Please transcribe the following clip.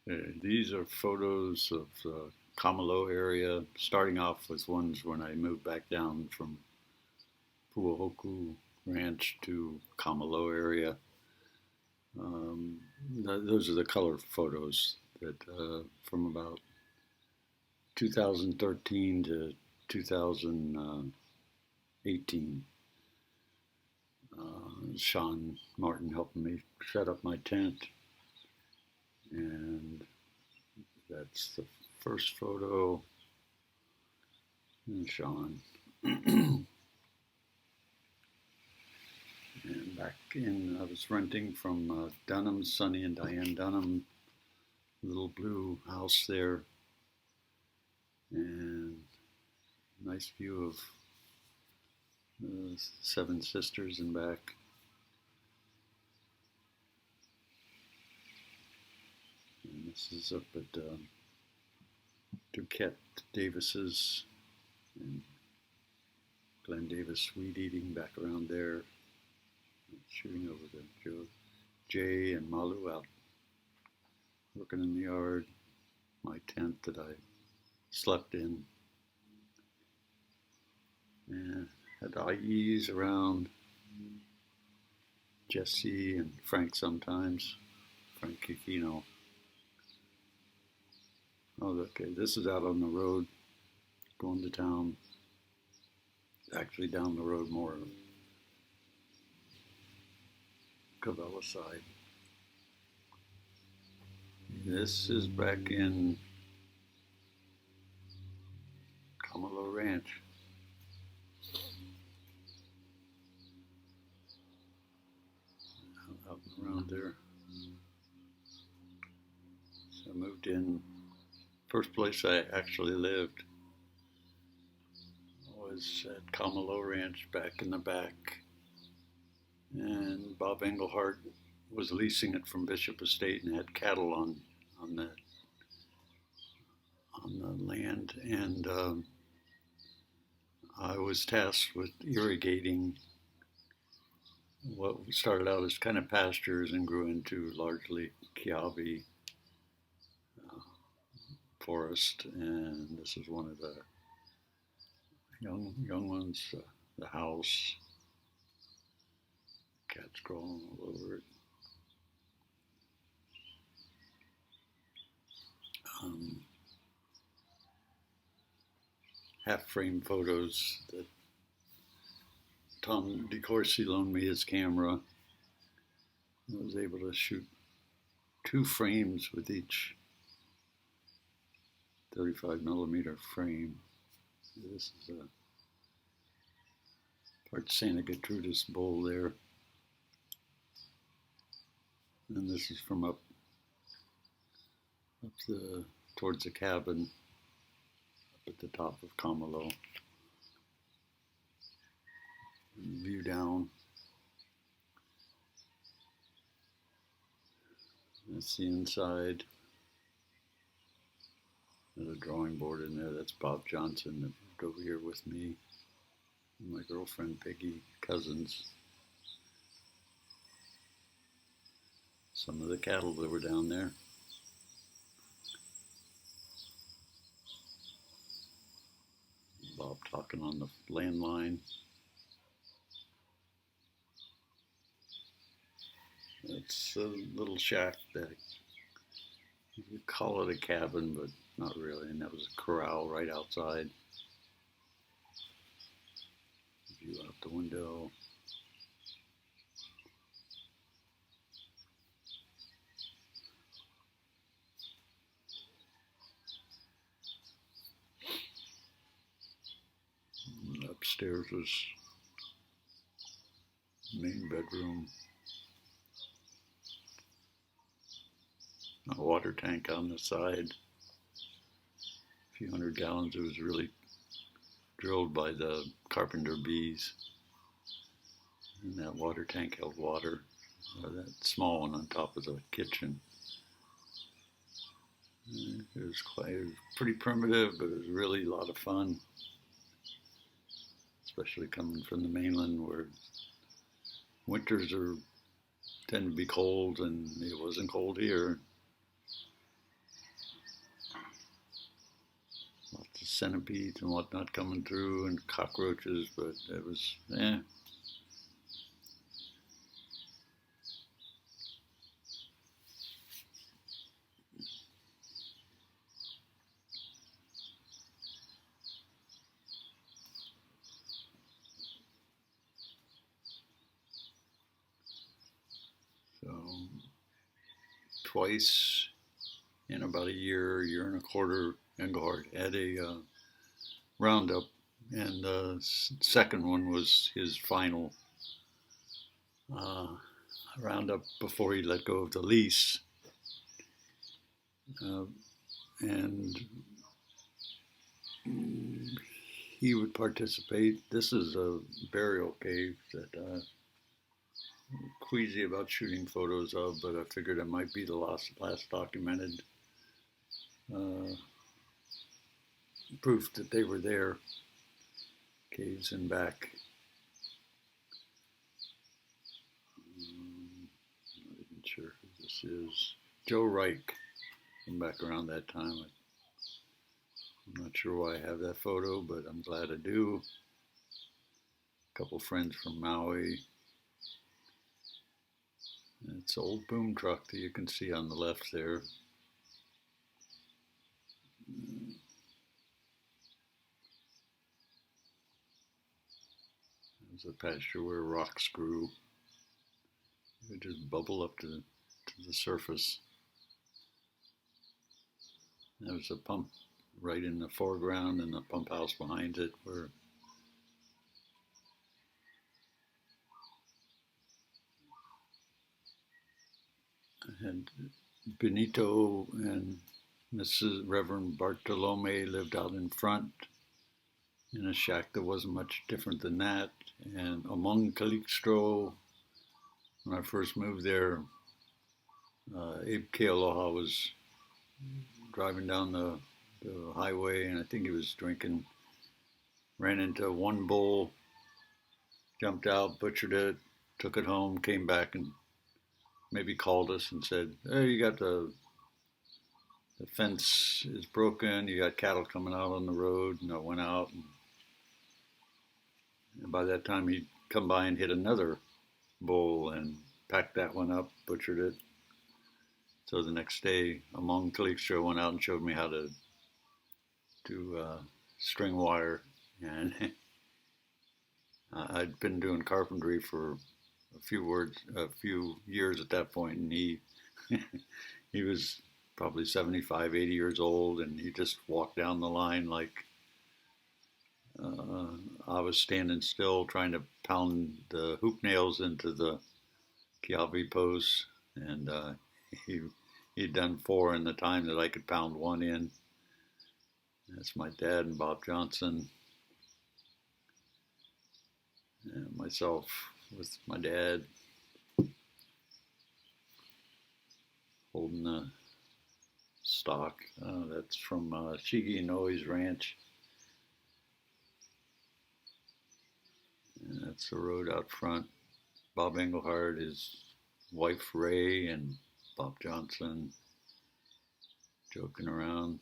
These are photos of the Kamalo area, starting off with ones when I moved back down from Puahoku Ranch to Kamalo area. Um, those are the color photos that from about 2013 to 2018. Sean Martin helping me set up my tent, and that's the first photo. And Sean. And back in, I was renting from Dunham, Sonny and Diane Dunham, little blue house there, and nice view of the Seven Sisters in back. And this is up at Duquette Davis's and Glenn Davis weed eating back around there. Shooting over the Jay and Malu out working in the yard. My tent that I slept in. And had IEs around. Jesse and Frank sometimes. Frank Kikino. Oh, okay, this is out on the road, going to town. Actually down the road more, Cabela side. This is back in Kamalo Ranch. Out and around there. So I moved in. First place I actually lived was at Kamalo Ranch back in the back. And Bob Engelhardt was leasing it from Bishop Estate and had cattle on the land. And I was tasked with irrigating what started out as kind of pastures and grew into largely Kiawe forest. And this is one of the young ones, the house. Cats crawling all over it. Half-frame photos that Tom DeCourcy loaned me his camera. I was able to shoot 2 frames with each 35 millimeter frame. This is a part Santa Gertrudis bull there. And this is from up towards the cabin, up at the top of Kamalo. And view down. That's the inside. There's a drawing board in there. That's Bob Johnson that moved over here with me. And my girlfriend Peggy, cousins. Some of the cattle that were down there. Bob talking on the landline. It's a little shack that you could call it a cabin, but not really. And that was a corral right outside. View out the window. And upstairs was the main bedroom. A water tank on the side. A few hundred gallons. It was really drilled by the carpenter bees. And that water tank held water. That small one on top of the kitchen. It was pretty primitive, but it was really a lot of fun. Especially coming from the mainland where winters tend to be cold, and it wasn't cold here. centipedes and whatnot coming through and cockroaches, but it was, eh. So twice in about a year and a quarter, Engelhardt had a roundup, and the second one was his final uh, roundup before he let go of the lease. Uh, and he would participate. This is a burial cave that I'm queasy about shooting photos of, but I figured it might be the last documented uh, proof that they were there. Caves in back. I'm not even sure who this is. Joe Reich from back around that time. I'm not sure why I have that photo, but I'm glad I do. A couple friends from Maui. It's an old boom truck that you can see on the left there. There's a pasture where rocks grew. They would just bubble up to the surface. There was a pump right in the foreground and the pump house behind it where I had Benito and Mrs. Reverend Bartolome lived out in front in a shack that wasn't much different than that. And among Calixto, when I first moved there, Abe Kealoha was driving down the highway, and I think he was drinking, ran into one bull, jumped out, butchered it, took it home, came back and maybe called us and said, "Hey, you got the fence is broken, you got cattle coming out on the road." And I went out, and by that time he'd come by and hit another bull and packed that one up, butchered it. So the next day, Among Calixto went out and showed me how to do string wire, and I'd been doing carpentry for a few years at that point, and he he was probably 75, 80 years old, and he just walked down the line like I was standing still trying to pound the hoop nails into the Kiawe posts, and he he'd done 4 in the time that I could pound 1 in. That's my dad and Bob Johnson, and myself with my dad holding the stock. That's from Shigi Inoi's ranch. And that's the road out front. Bob Engelhardt, his wife Ray, and Bob Johnson joking around.